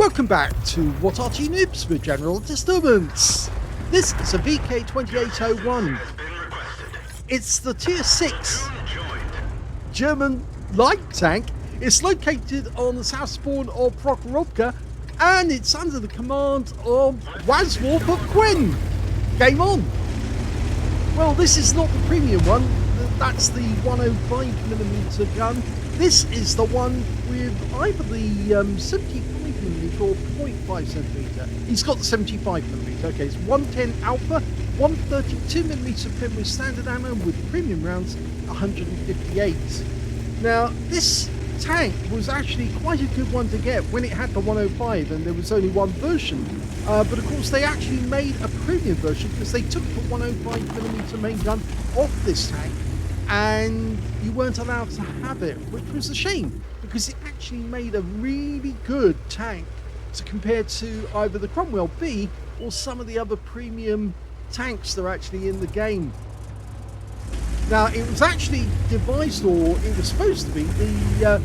Welcome back to What Arty Noobs with General Disturbance. This is a VK2801. It's the Tier 6 German light tank. It's located on the south spawn of Prokhorovka and it's under the command of Wazwulf of QU1NN. Game on! Well, this is not the premium one. That's the 105mm gun. This is the one with either the 75mm or 0.5cm. He's got the 75mm. Okay, it's 110 Alpha, 132mm pin with standard ammo with premium rounds, 158. Now, this tank was actually quite a good one to get when it had the 105 and there was only one version. But of course, they actually made a premium version because they took the 105mm main gun off this tank and you weren't allowed to have it, which was a shame because it actually made a really good tank to compare to either the Cromwell B or some of the other premium tanks that are actually in the game. Now, it was actually devised, or it was supposed to be, the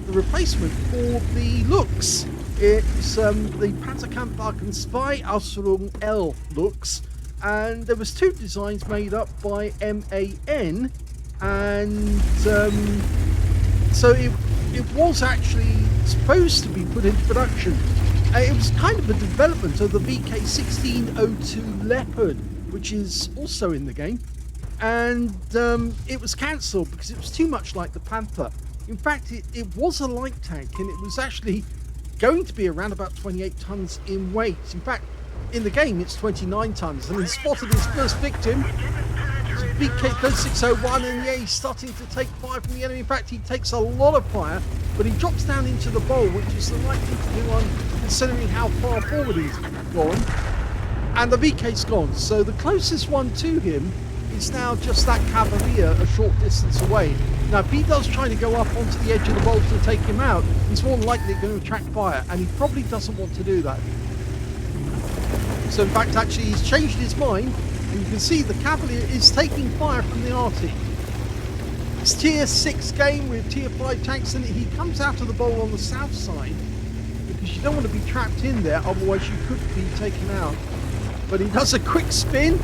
replacement for the looks. It's the Panzerkampfwagen Spy Ausführung L looks, and there was two designs made up by MAN, and so it was actually supposed to be put into production. It was kind of a development of the VK1602 Leopard, which is also in the game. And it was cancelled because it was too much like the Panther. In fact, it was a light tank and it was actually going to be around about 28 tons in weight. In fact, in the game, it's 29 tons. And he spotted his first victim. It's a VK3601, and yeah, he's starting to take fire from the enemy. In fact, he takes a lot of fire, but he drops down into the bowl, which is the right thing to do on considering how far forward he's gone. And the VK's gone. So the closest one to him is now just that Cavalier a short distance away. Now, if he does try to go up onto the edge of the bowl to take him out, he's more than likely going to attract fire, and he probably doesn't want to do that. So, in fact, actually, he's changed his mind, and you can see the Cavalier is taking fire from the Arty. It's Tier 6 game with Tier 5 tanks in it. He comes out of the bowl on the south side, because you don't want to be trapped in there, otherwise you could be taken out. But he does a quick spin,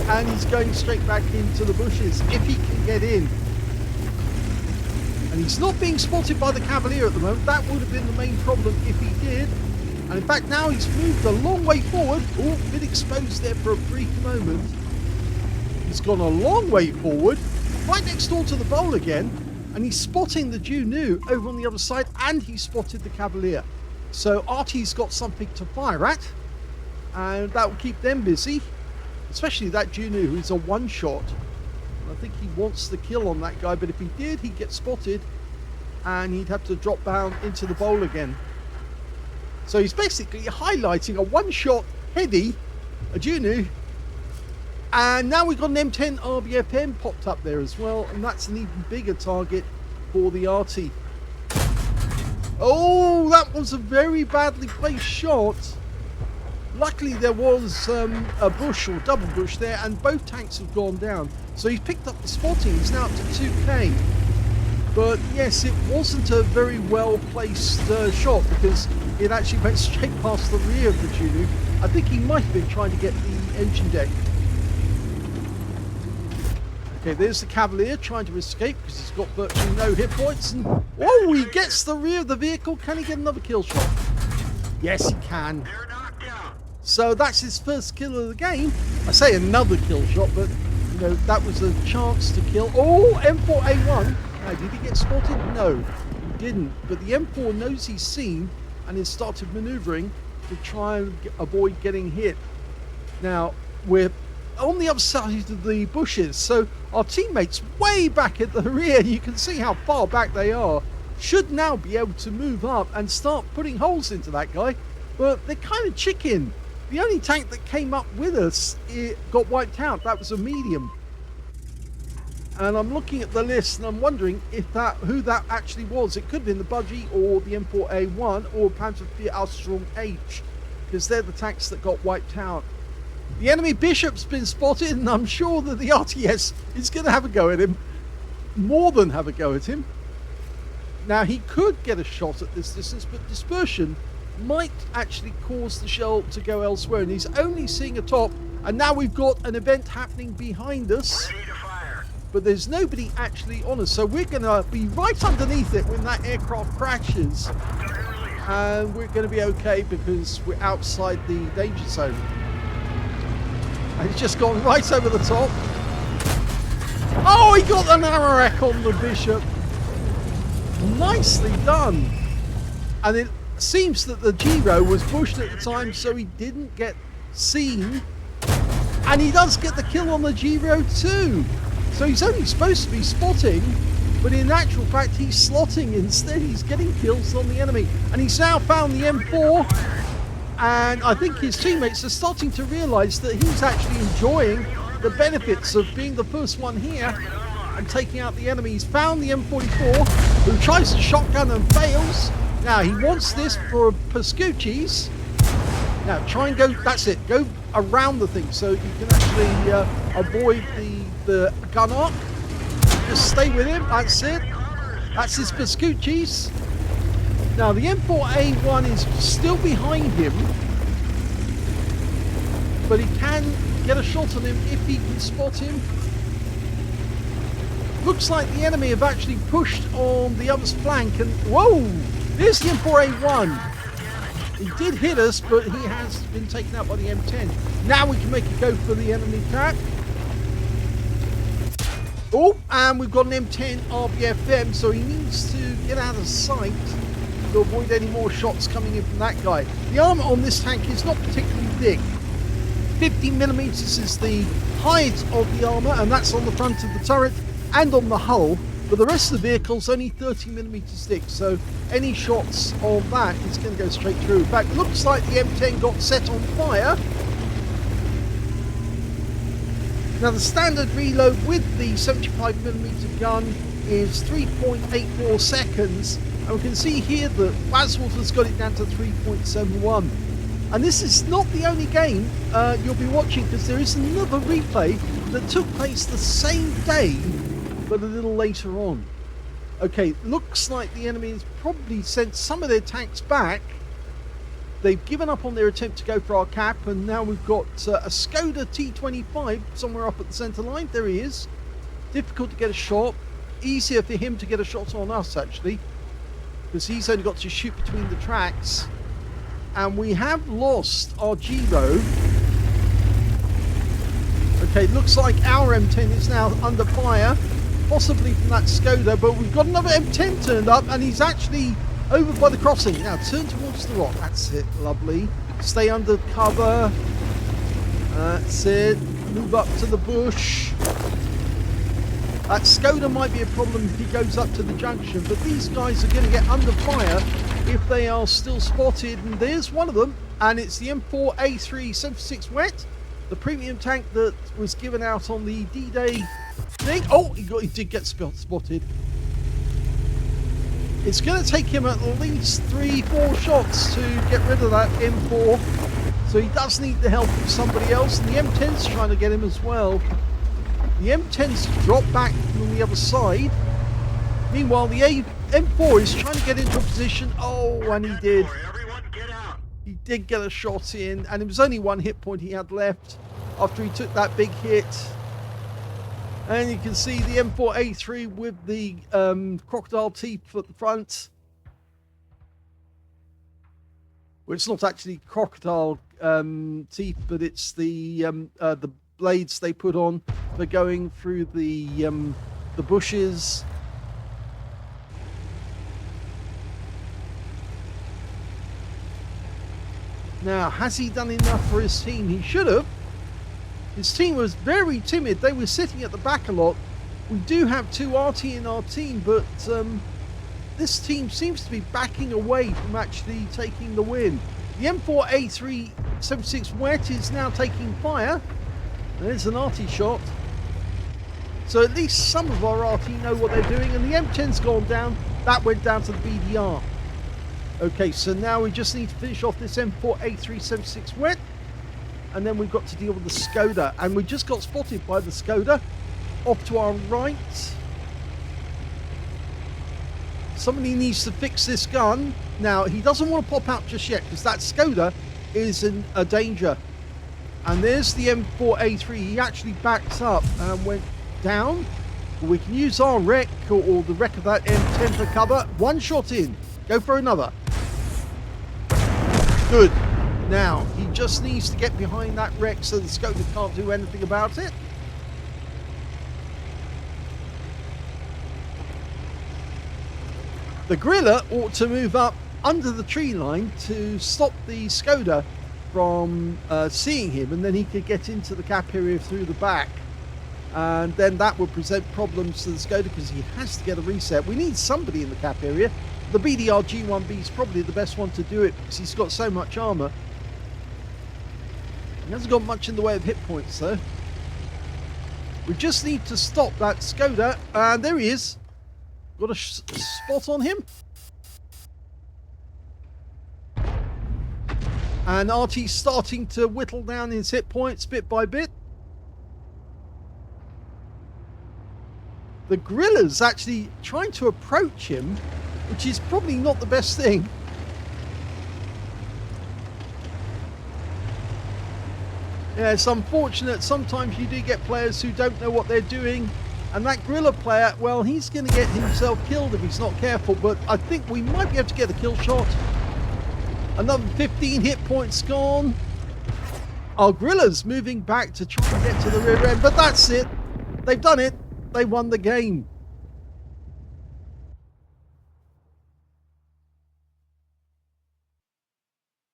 and he's going straight back into the bushes if he can get in. And he's not being spotted by the Cavalier at the moment. That would have been the main problem if he did. And in fact, now he's moved a long way forward. Oh, been exposed there for a brief moment. He's gone a long way forward, right next door to the bowl again. And he's spotting the GeForce over on the other side, and he spotted the Cavalier. So Arty's got something to fire at, and that will keep them busy. Especially that GeForce, who's a one-shot. I think he wants the kill on that guy, but if he did, he'd get spotted and he'd have to drop down into the bowl again. So he's basically highlighting a one-shot heady, a GeForce, and now we've got an M10 RBFM popped up there as well, and that's an even bigger target for the Arty. Oh, that was a very badly placed shot. Luckily there was a bush or double bush there, and both tanks have gone down. So he's picked up the spotting. He's now up to 2k. But yes, it wasn't a very well placed shot because it actually went straight past the rear of the GeForce. I think he might have been trying to get the engine deck. Okay, there's the Cavalier trying to escape because he's got virtually no hit points. And oh, he gets the rear of the vehicle. Can he get another kill shot? Yes, he can. So that's his first kill of the game. I say another kill shot, but you know, that was a chance to kill. Oh, M4A1. Now, did he get spotted? No, he didn't. But the M4 knows he's seen and has started maneuvering to try and avoid getting hit. Now, we're on the other side of the bushes, so our teammates way back at the rear, you can see how far back they are, should now be able to move up and start putting holes into that guy. But they're kind of chicken. The only tank that came up with us, it got wiped out. That was a medium. And I'm looking at the list and I'm wondering if who that actually was. It could have been the Budgie or the M4A1 or Panzerkampfwagen Assault H, because they're the tanks that got wiped out. The enemy Bishop's been spotted, and I'm sure that the RTS is going to have a go at him. More than have a go at him. Now, he could get a shot at this distance, but dispersion might actually cause the shell to go elsewhere, and he's only seeing a top. And now we've got an event happening behind us, but there's nobody actually on us, so we're going to be right underneath it when that aircraft crashes, and we're going to be okay because we're outside the danger zone. And he's just gone right over the top. Oh, he got an Amarek on the Bishop. Nicely done. And it seems that the gyro was pushed at the time, so he didn't get seen. And he does get the kill on the gyro too. So he's only supposed to be spotting, but in actual fact he's slotting instead. He's getting kills on the enemy. And he's now found the M4. And I think his teammates are starting to realise that he's actually enjoying the benefits of being the first one here and taking out the enemy. He's found the M44, who tries to shotgun and fails. Now he wants this for Pascucci's. Now try and go, that's it, go around the thing so you can actually avoid the gun arc. Just stay with him, that's it. That's his Pascucci's. Now the M4A1 is still behind him, but he can get a shot on him if he can spot him. Looks like the enemy have actually pushed on the other's flank, and whoa, there's the M4A1. He did hit us, but he has been taken out by the M10. Now we can make a go for the enemy cap. Oh, and we've got an M10 RBFM, so he needs to get out of sight to avoid any more shots coming in from that guy. The armor on this tank is not particularly thick. 50mm is the height of the armor, and that's on the front of the turret and on the hull. But the rest of the vehicle's only 30mm thick, so any shots of that is going to go straight through. In fact, it looks like the M10 got set on fire. Now the standard reload with the 75mm gun is 3.84 seconds, and we can see here that Wazwulf has got it down to 3.71. And this is not the only game you'll be watching, because there is another replay that took place the same day, but a little later on. Okay, looks like the enemy has probably sent some of their tanks back. They've given up on their attempt to go for our cap, and now we've got a Skoda T25 somewhere up at the centre line. There he is. Difficult to get a shot. Easier for him to get a shot on us, actually, because he's only got to shoot between the tracks. And we have lost our gyro. Okay, looks like our M10 is now under fire, possibly from that Skoda, but we've got another M10 turned up, and he's actually over by the crossing. Now turn towards the rock. That's it. Lovely. Stay under cover. That's it. Move up to the bush. That Skoda might be a problem if he goes up to the junction, but these guys are going to get under fire if they are still spotted. And there's one of them, and it's the M4A3 76 Wet, the premium tank that was given out on the D-Day thing. Oh, he did get spotted. It's going to take him at least 3-4 shots to get rid of that M4. So he does need the help of somebody else. And the M10's trying to get him as well. The M10's dropped back from the other side. Meanwhile, the M4 is trying to get into a position. Oh, and he did. He did get a shot in. And it was only one hit point he had left after he took that big hit. And you can see the M4A3 with the crocodile teeth at the front. Well, it's not actually crocodile teeth, but it's the blades they put on for going through the bushes. Now, has he done enough for his team? He should have. His team was very timid. They were sitting at the back a lot. We do have 2 Arty in our team, but this team seems to be backing away from actually taking the win. The M4A3 76 Wet is now taking fire. There's an Arty shot. So at least some of our Arty know what they're doing, and the M10's gone down. That went down to the BDR. Okay, so now we just need to finish off this M4A3 76 Wet. And then we've got to deal with the Skoda. And we just got spotted by the Skoda off to our right. Somebody needs to fix this gun. Now, he doesn't want to pop out just yet because that Skoda is in a danger. And there's the M4A3. He actually backed up and went down. We can use our wreck or the wreck of that M10 for cover. One shot in. Go for another. Good. Now, he just needs to get behind that wreck so the Skoda can't do anything about it. The Griller ought to move up under the tree line to stop the Skoda from seeing him, and then he could get into the cap area through the back. And then that would present problems to the Skoda because he has to get a reset. We need somebody in the cap area. The BDR G1B is probably the best one to do it because he's got so much armor. He hasn't got much in the way of hit points though. We just need to stop that Skoda, and there he is. Got a spot on him. And Arty's starting to whittle down his hit points bit by bit. The Griller's actually trying to approach him, which is probably not the best thing. Yeah, it's unfortunate. Sometimes you do get players who don't know what they're doing. And that Griller player, well, he's going to get himself killed if he's not careful. But I think we might be able to get a kill shot. Another 15 hit points gone. Our Griller's moving back to try and get to the rear end. But that's it. They've done it. They won the game.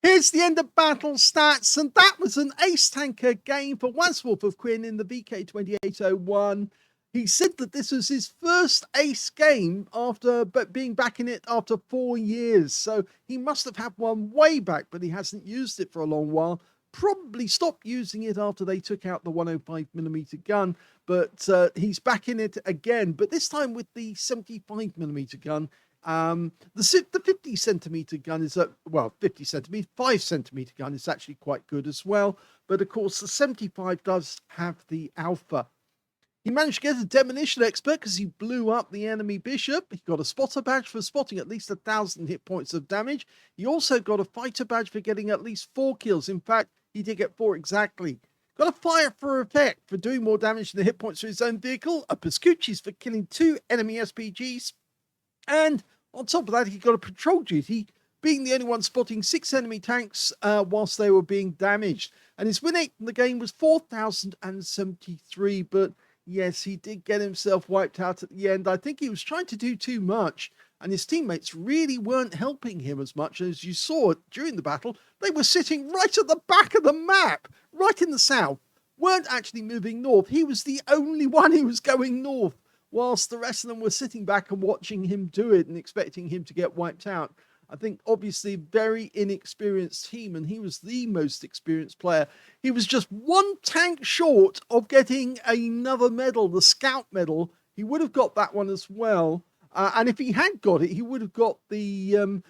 Here's the end of battle stats. And that was an ace tanker game for Wazwulf of Quinn in the VK2801. He said that this was his first ace game after being back in it after 4 years. So he must have had one way back, but he hasn't used it for a long while. Probably stopped using it after they took out the 105mm gun, but he's back in it again, but this time with the 75mm gun. The 50cm gun is well, 50cm, 5cm gun is actually quite good as well. But of course, the 75 does have the alpha. He managed to get a demolition expert because he blew up the enemy bishop. He got a spotter badge for spotting at least 1,000 hit points of damage. He also got a fighter badge for getting at least 4 kills. In fact, he did get 4 exactly. Got a fire for effect for doing more damage than the hit points to his own vehicle. A Pascucci's for killing 2 enemy SPGs. And on top of that, he got a patrol duty, being the only one spotting 6 enemy tanks whilst they were being damaged. And his win rate in the game was 4,073, but yes, he did get himself wiped out at the end. I think he was trying to do too much, and his teammates really weren't helping him as much. As you saw during the battle, they were sitting right at the back of the map, right in the south, weren't actually moving north. He was the only one who was going north, whilst the rest of them were sitting back and watching him do it and expecting him to get wiped out. I think obviously very inexperienced team, and he was the most experienced player. He was just 1 tank short of getting another medal, the Scout medal. He would have got that one as well. And if he had got it, he would have got the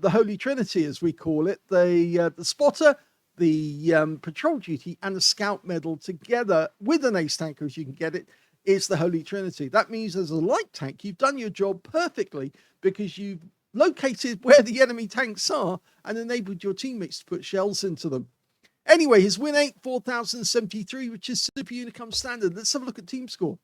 Holy Trinity, as we call it, the spotter, the patrol duty, and the Scout medal together with an ace tanker, as you can get it, is the Holy Trinity. That means as a light tank, you've done your job perfectly because you've located where the enemy tanks are and enabled your teammates to put shells into them. Anyway, his win rate, 4,073, which is Super Unicum standard. Let's have a look at team score.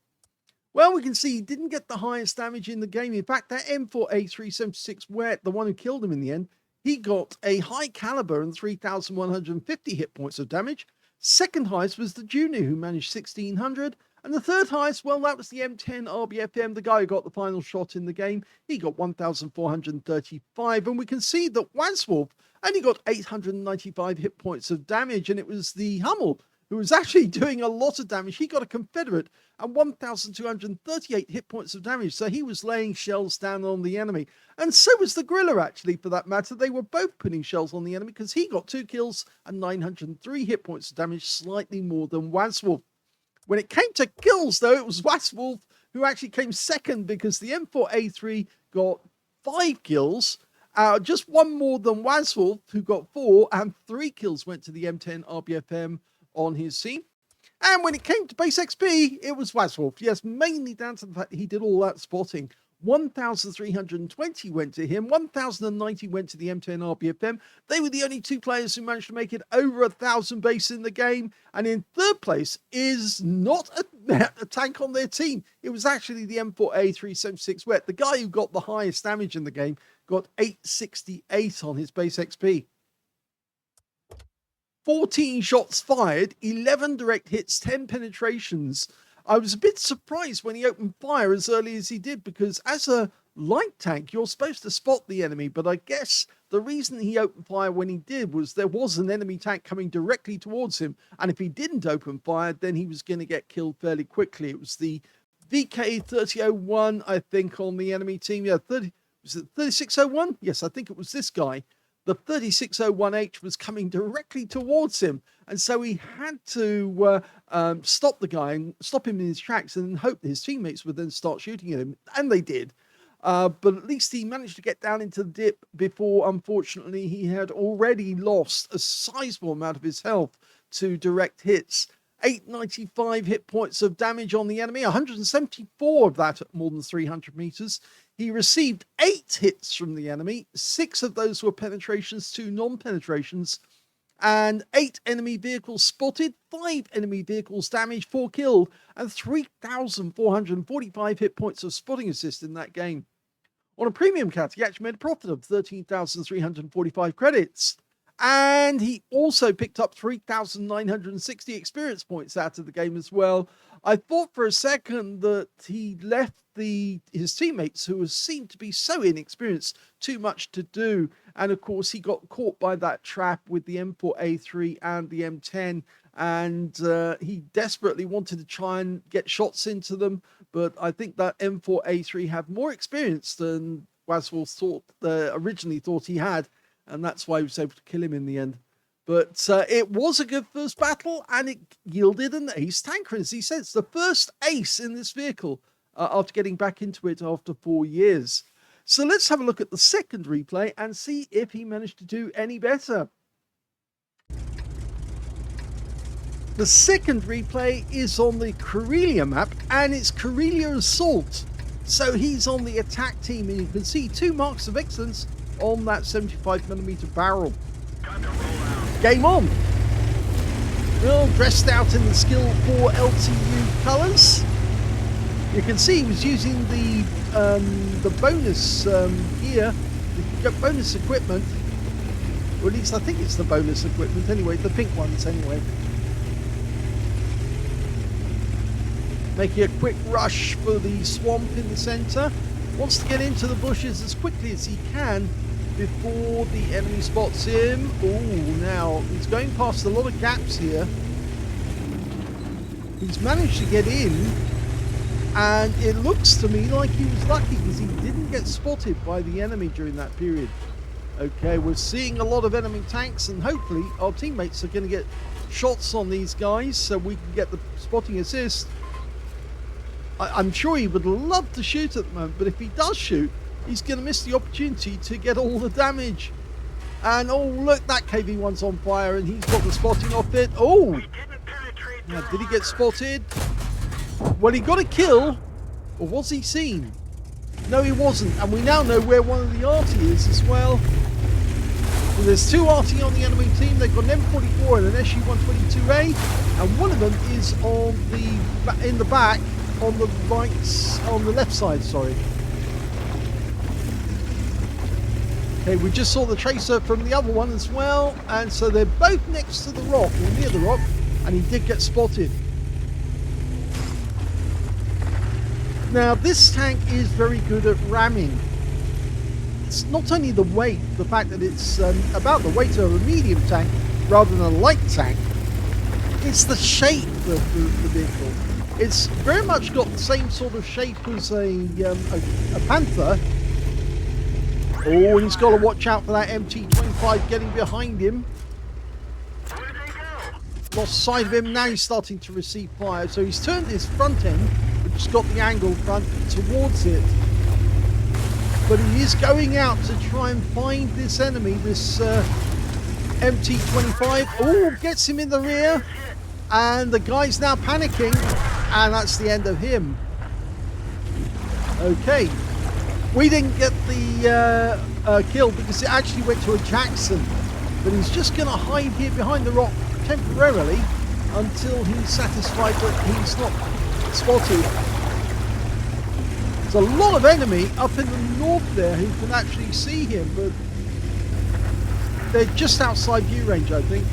Well, we can see he didn't get the highest damage in the game. In fact, that M4A376 Wet, the one who killed him in the end, he got a high caliber and 3,150 hit points of damage. Second highest was the Junior, who managed 1,600. And the third highest, well, that was the M10 RBFM, the guy who got the final shot in the game. He got 1,435. And we can see that Wazwulf only got 895 hit points of damage. And it was the Hummel who was actually doing a lot of damage. He got a Confederate and 1,238 hit points of damage. So he was laying shells down on the enemy. And so was the Griller, actually, for that matter. They were both putting shells on the enemy because he got 2 kills and 903 hit points of damage, slightly more than Wazwulf. When it came to kills, though, it was Wazwulf who actually came second because the M4A3 got 5 kills, just 1 more than Wazwulf, who got 4, and 3 kills went to the M10 RBFM on his team. And when it came to base XP, it was Wazwulf. Yes, mainly down to the fact that he did all that spotting. 1,320 went to him, 1,090 went to the M10 RBFM. They were the only two players who managed to make it over 1,000 base in the game. And in third place is not a tank on their team. It was actually the M4A376 Wet. The guy who got the highest damage in the game got 868 on his base XP. 14 shots fired, 11 direct hits, 10 penetrations. I was a bit surprised when he opened fire as early as he did, because as a light tank, you're supposed to spot the enemy. But I guess the reason he opened fire when he did was there was an enemy tank coming directly towards him. And if he didn't open fire, then he was going to get killed fairly quickly. It was the VK3001, I think, on the enemy team. Yeah, was it 3601? Yes, I think it was this guy. The 3601H was coming directly towards him, and so he had to stop the guy and stop him in his tracks and hope that his teammates would then start shooting at him, and they did. But at least he managed to get down into the dip before, unfortunately, he had already lost a sizable amount of his health to direct hits. 895 hit points of damage on the enemy, 174 of that at more than 300 meters. He received 8 hits from the enemy. 6 of those were penetrations, 2 non-penetrations, and 8 enemy vehicles spotted, 5 enemy vehicles damaged, 4 killed, and 3,445 hit points of spotting assist in that game. On a premium cat, he actually made a profit of 13,345 credits. And he also picked up 3,960 experience points out of the game as well. I thought for a second that he left his teammates, who seemed to be so inexperienced, too much to do. And of course, he got caught by that trap with the M4A3 and the M10. And he desperately wanted to try and get shots into them. But I think that M4A3 had more experience than Wazwulf originally thought he had. And that's why he was able to kill him in the end. But it was a good first battle, and it yielded an ace tanker. As he says, the first ace in this vehicle after getting back into it after 4 years. So let's have a look at the second replay and see if he managed to do any better. The second replay is on the Karelia map, and it's Karelia Assault. So he's on the attack team, and you can see 2 marks of excellence on that 75mm barrel. Game on! Well, dressed out in the Skill 4 LTU colours. You can see he was using the bonus gear, the bonus equipment. Or at least I think it's the bonus equipment anyway, the pink ones anyway. Making a quick rush for the swamp in the centre. Wants to get into the bushes as quickly as he can before the enemy spots him. Oh, now he's going past a lot of gaps here. He's managed to get in, and it looks to me like he was lucky because he didn't get spotted by the enemy during that period. Okay, we're seeing a lot of enemy tanks, and hopefully our teammates are going to get shots on these guys so we can get the spotting assist. I'm sure he would love to shoot at the moment, but if he does shoot, he's going to miss the opportunity to get all the damage. And oh, look, that KV-1's on fire, and he's got the spotting off it. Oh! Now, did he get spotted? Well, he got a kill, or was he seen? No, he wasn't, and we now know where one of the Arty is as well. So there's 2 Arty on the enemy team. They've got an M44 and an SU-122A, and one of them is in the back, on the left side, sorry. Okay, we just saw the tracer from the other one as well, and so they're both next to the rock, or near the rock, and he did get spotted. Now, this tank is very good at ramming. It's not only the weight, the fact that it's about the weight of a medium tank rather than a light tank, it's the shape of the vehicle. It's very much got the same sort of shape as a Panther. Oh, and he's got to watch out for that MT-25 getting behind him. Lost sight of him, now he's starting to receive fire. So he's turned his front end, which has got the angled front, towards it. But he is going out to try and find this enemy, this MT-25. Oh, gets him in the rear. And the guy's now panicking. And that's the end of him. Okay. We didn't get the kill because it actually went to a Jackson. But he's just going to hide here behind the rock temporarily until he's satisfied that he's not spotted. There's a lot of enemy up in the north there who can actually see him, but they're just outside view range, I think.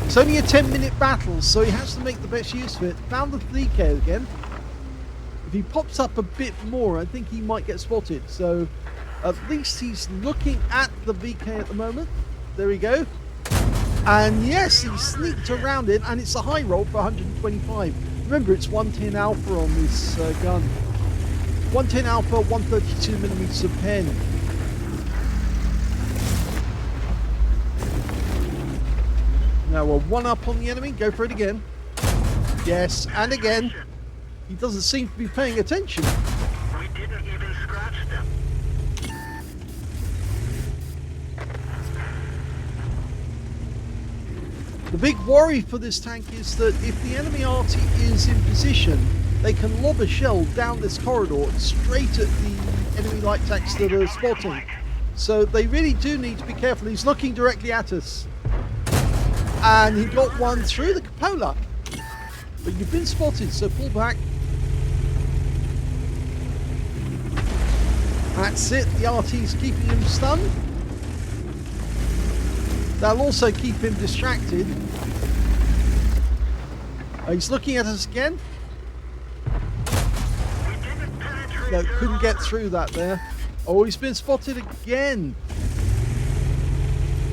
It's only a 10-minute battle, so he has to make the best use of it. Found the VK again. If he pops up a bit more, I think he might get spotted. So at least he's looking at the VK at the moment. There we go. And yes, he sneaked around it, and it's a high roll for 125. Remember, it's 110 alpha on this gun. 110 alpha, 132mm of pen. Now we're one up on the enemy. Go for it again. Yes, and again. He doesn't seem to be paying attention. We didn't even scratch them. The big worry for this tank is that if the enemy Arty is in position, they can lob a shell down this corridor straight at the enemy light tanks that are spotting. So they really do need to be careful. He's looking directly at us. And he got one through the cupola. But you've been spotted, so pull back. That's it. The RT's keeping him stunned. That'll also keep him distracted. He's looking at us again. No, couldn't get through that there. Oh, he's been spotted again.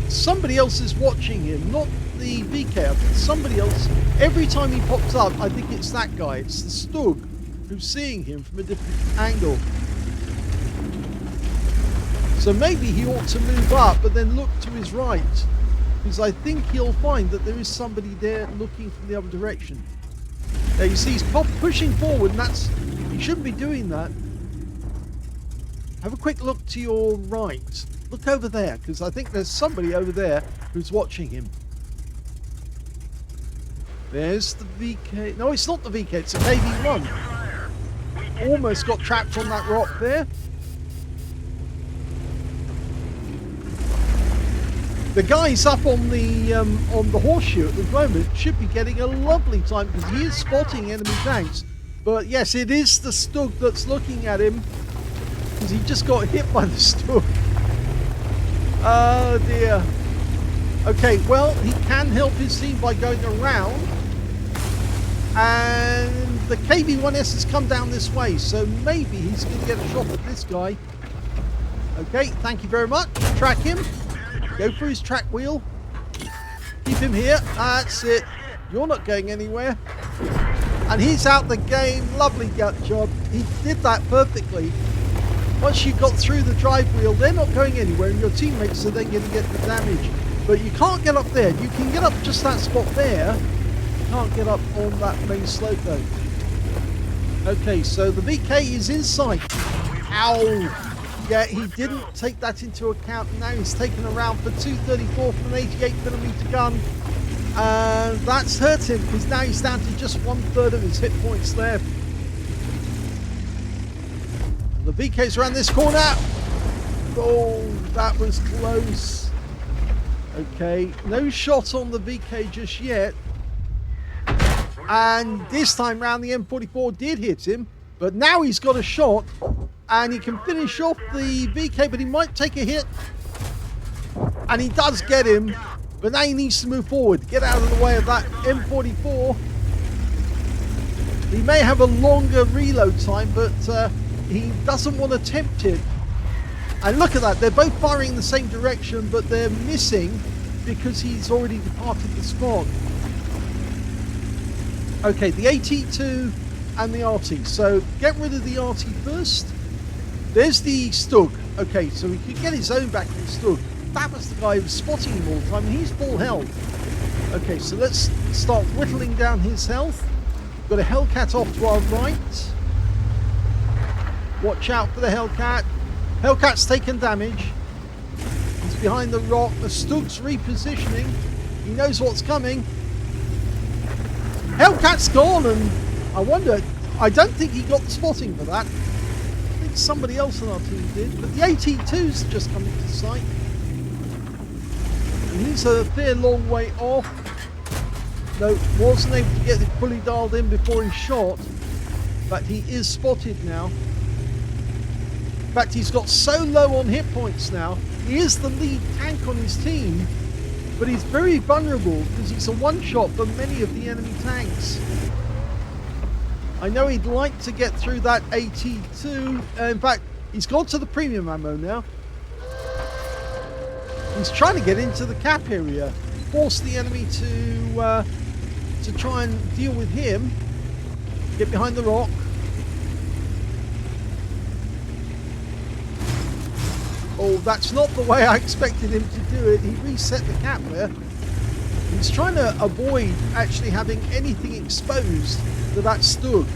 Somebody else is watching him, not the VK. I think somebody else. Every time he pops up, I think it's that guy. It's the Stug who's seeing him from a different angle. So maybe he ought to move up, but then look to his right. Because I think he'll find that there is somebody there looking from the other direction. Now you see he's pushing forward, and that's... he shouldn't be doing that. Have a quick look to your right. Look over there, because I think there's somebody over there who's watching him. There's the VK. No, it's not the VK, it's a KV1. Almost got trapped on that rock there. The guys up on the horseshoe at the moment should be getting a lovely time because he is spotting enemy tanks. But yes, it is the Stug that's looking at him because he just got hit by the Stug. Oh dear. Okay, well, he can help his team by going around. And the KV1S has come down this way, so maybe he's going to get a shot at this guy. Okay, thank you very much. Track him. Go for his track wheel. Keep him here. That's it. You're not going anywhere. And he's out the game. Lovely gut job. He did that perfectly. Once you got through the drive wheel, they're not going anywhere, and your teammates are then going to get the damage. But you can't get up there. You can get up just that spot there. You can't get up on that main slope though. Okay, so the VK is in sight. Ow! Yeah, he didn't take that into account. Now he's taken around for 234 from an 88mm gun. And that's hurt him because now he's down to just 1/3 of his hit points left. The VK's around this corner. Oh, that was close. Okay, no shot on the VK just yet. And this time round the M44 did hit him. But now he's got a shot. And he can finish off the VK, but he might take a hit. And he does get him. But now he needs to move forward. Get out of the way of that M44. He may have a longer reload time, but he doesn't want to tempt it. And look at that. They're both firing in the same direction, but they're missing because he's already departed the spot. Okay, the AT2 and the Arty. So get rid of the Arty first. There's the Stug. Okay, so he could get his own back from Stug. That was the guy who was spotting him all the time, and he's full health. Okay, so let's start whittling down his health. Got a Hellcat off to our right. Watch out for the Hellcat. Hellcat's taken damage. He's behind the rock. The Stug's repositioning. He knows what's coming. Hellcat's gone, and I wonder, I don't think he got the spotting for that. I think somebody else on our team did. But the AT2's just come into sight. And he's a fair long way off. No, wasn't able to get it fully dialed in before he shot. But he is spotted now. In fact, he's got so low on hit points now. He is the lead tank on his team, but he's very vulnerable because he's a one-shot for many of the enemy tanks. I know he'd like to get through that AT2. In fact, he's gone to the premium ammo now. He's trying to get into the cap area, force the enemy to try and deal with him. Get behind the rock. Oh, that's not the way I expected him to do it. He reset the cap there. He's trying to avoid actually having anything exposed to that Stug.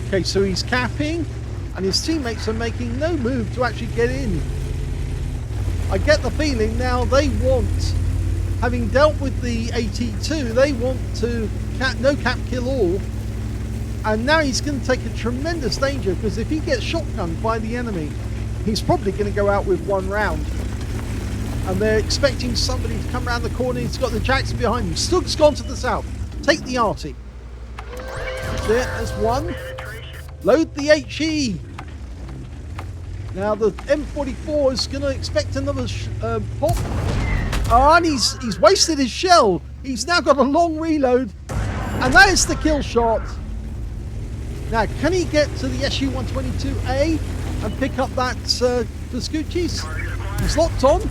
Okay, so he's capping, and his teammates are making no move to actually get in. I get the feeling now they want, having dealt with the AT2, they want to no cap kill all, and now he's going to take a tremendous danger because if he gets shotgunned by the enemy, he's probably going to go out with one round. And they're expecting somebody to come around the corner. He's got the Jackson behind him. Stug's gone to the south. Take the Arty. There's one. Load the HE. Now the M44 is going to expect another pop. Oh, and he's wasted his shell. He's now got a long reload. And that is the kill shot. Now, can he get to the SU-122A and pick up that Vescucci's? He's locked on.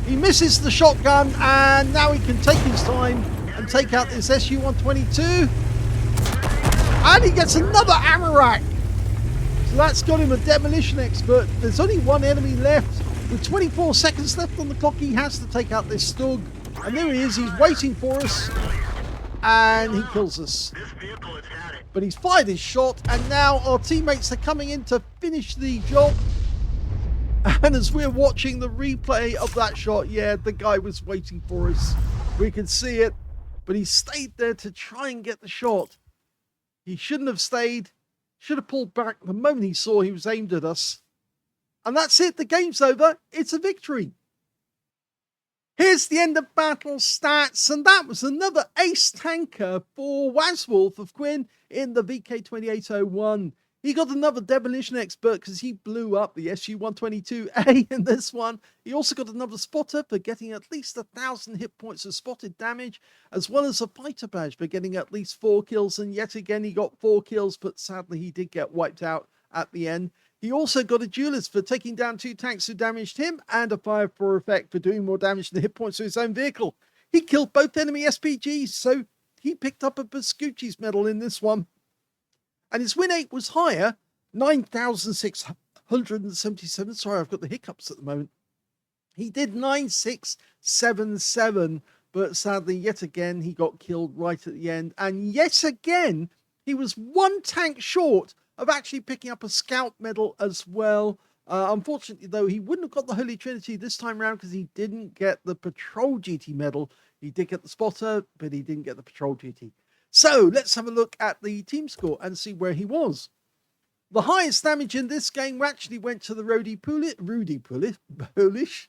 He misses the shotgun, and now he can take his time and take out this SU-122. And he gets another Amarak. So that's got him a demolition expert. There's only one enemy left. With 24 seconds left on the clock, he has to take out this Stug. And there he is. He's waiting for us. And he kills us. But he's fired his shot, and now our teammates are coming in to finish the job. And as we're watching the replay of that shot, yeah, the guy was waiting for us. We can see it, but he stayed there to try and get the shot. He shouldn't have stayed. Should have pulled back the moment he saw he was aimed at us. And that's it. The game's over. It's a victory. Here's the end of battle stats, and that was another ace tanker for Wazwulf of Quinn in the VK2801. He got another demolition expert because he blew up the SU-122A in this one. He also got another spotter for getting at least 1,000 hit points of spotted damage, as well as a fighter badge for getting at least 4 kills, and yet again he got 4 kills, but sadly he did get wiped out at the end. He also got a duelist for taking down 2 tanks who damaged him, and a 5-4 effect for doing more damage than hit points to his own vehicle. He killed both enemy SPGs, so he picked up a Vescucci's medal in this one. And his win rate was higher, 9,677. Sorry, I've got the hiccups at the moment. He did 9,677, but sadly, yet again, he got killed right at the end. And yet again, he was 1 tank short of actually picking up a scout medal as well. Unfortunately, though, he wouldn't have got the Holy Trinity this time around because he didn't get the patrol duty medal. He did get the spotter, but he didn't get the patrol duty. So let's have a look at the team score and see where he was. The highest damage in this game actually went to the Rudy Polish.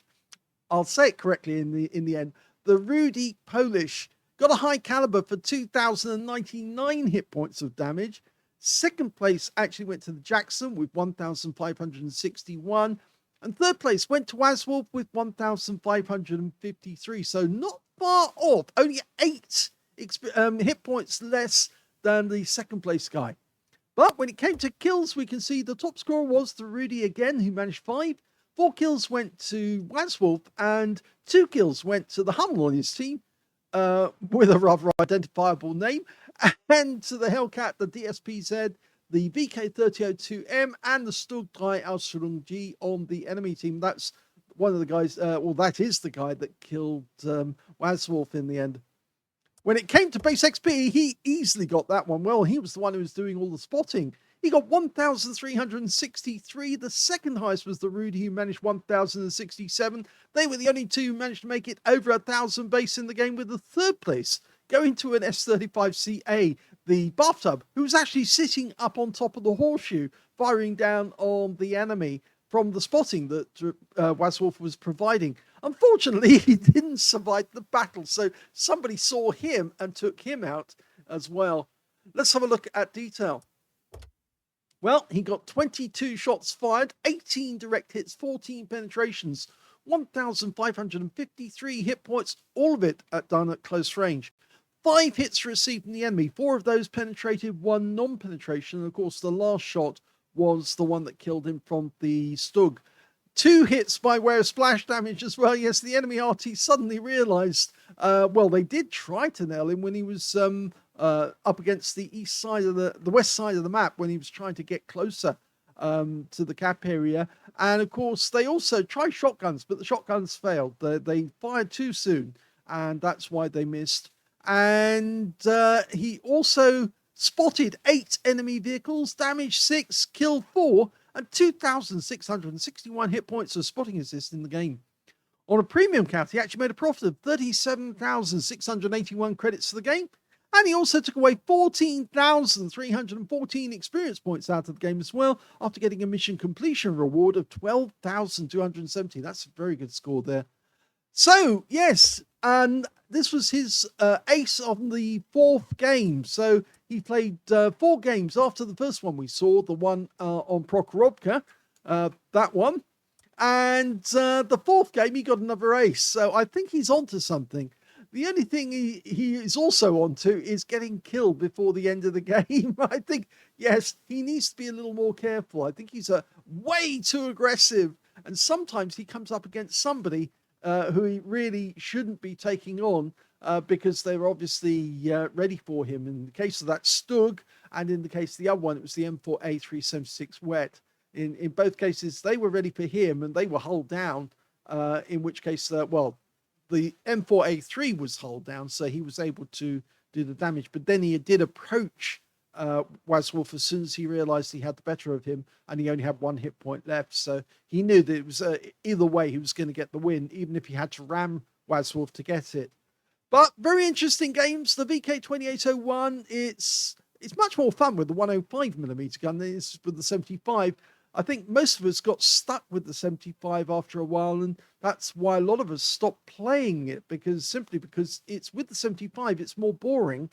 I'll say it correctly in the end. The Rudy Polish got a high caliber for 2,099 hit points of damage. Second place actually went to the Jackson with 1,561. And third place went to Wazwulf with 1,553. So not far off. Only 8 hit points less than the second place guy. But when it came to kills, we can see the top scorer was the Rudy again, who managed 5. 4 kills went to Wazwulf, and 2 kills went to the Hummel on his team, with a rather identifiable name, and to the Hellcat, the DSPZ, the VK3002M, and the Stugdrei Ausstellung G on the enemy team. That's one of the guys, that is the guy that killed Wazwulf in the end. When it came to base XP, he easily got that one. Well, he was the one who was doing all the spotting. He got 1,363. The second highest was the Rudy, who managed 1,067. They were the only two who managed to make it over 1,000 base in the game, with the third place going to an S35CA, the bathtub, who was actually sitting up on top of the horseshoe, firing down on the enemy from the spotting that Wazwulf was providing. Unfortunately, he didn't survive the battle, so somebody saw him and took him out as well. Let's have a look at detail. Well, he got 22 shots fired, 18 direct hits, 14 penetrations, 1,553 hit points, all of it done at close range. 5 hits received from the enemy, 4 of those penetrated, 1 non-penetration, and of course the last shot was the one that killed him from the Stug. 2 hits by way of splash damage as well. Yes, the enemy Arty suddenly realised, well, they did try to nail him when he was up against the east side of the west side of the map, when he was trying to get closer to the cap area. And of course, they also tried shotguns, but the shotguns failed. They fired too soon, and that's why they missed. And he also spotted 8 enemy vehicles, damaged 6, killed 4, and 2,661 hit points of spotting assist in the game. On a premium count, he actually made a profit of 37,681 credits for the game, and he also took away 14,314 experience points out of the game as well, after getting a mission completion reward of 12,270. That's a very good score there. So, yes, and this was his ace on the 4th game. So he played 4 games after the first one we saw, the one on Prokhorovka, that one. And the 4th game, he got another ace. So I think he's onto something. The only thing he is also onto is getting killed before the end of the game. I think, yes, he needs to be a little more careful. I think he's way too aggressive. And sometimes he comes up against somebody who he really shouldn't be taking on because they were obviously ready for him. In the case of that Stug, and in the case of the other one, it was the M4A376 Wet. In both cases, they were ready for him and they were hulled down, in which case, well, the M4A3 was hulled down, so he was able to do the damage. But then he did approach Wazwulf as soon as he realized he had the better of him, and he only had 1 hit point left. So he knew that it was either way he was going to get the win, even if he had to ram Wazwulf to get it. But very interesting games. The VK2801, it's much more fun with the 105mm gun than it is with the 75. I think most of us got stuck with the 75 after a while, and that's why a lot of us stopped playing it, simply because it's with the 75, it's more boring.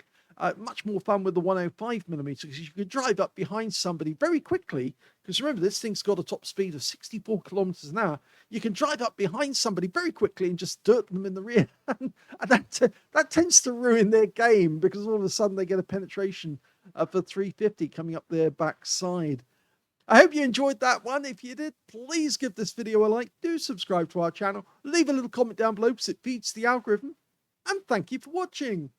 Much more fun with the 105mm, because you could drive up behind somebody very quickly, because remember, this thing's got a top speed of 64 kilometers an hour. You can drive up behind somebody very quickly and just dirt them in the rear. And that tends to ruin their game, because all of a sudden they get a penetration for 350 coming up their backside. I hope you enjoyed that one. If you did, please give this video a like. Do subscribe to our channel. Leave a little comment down below because it feeds the algorithm. And thank you for watching.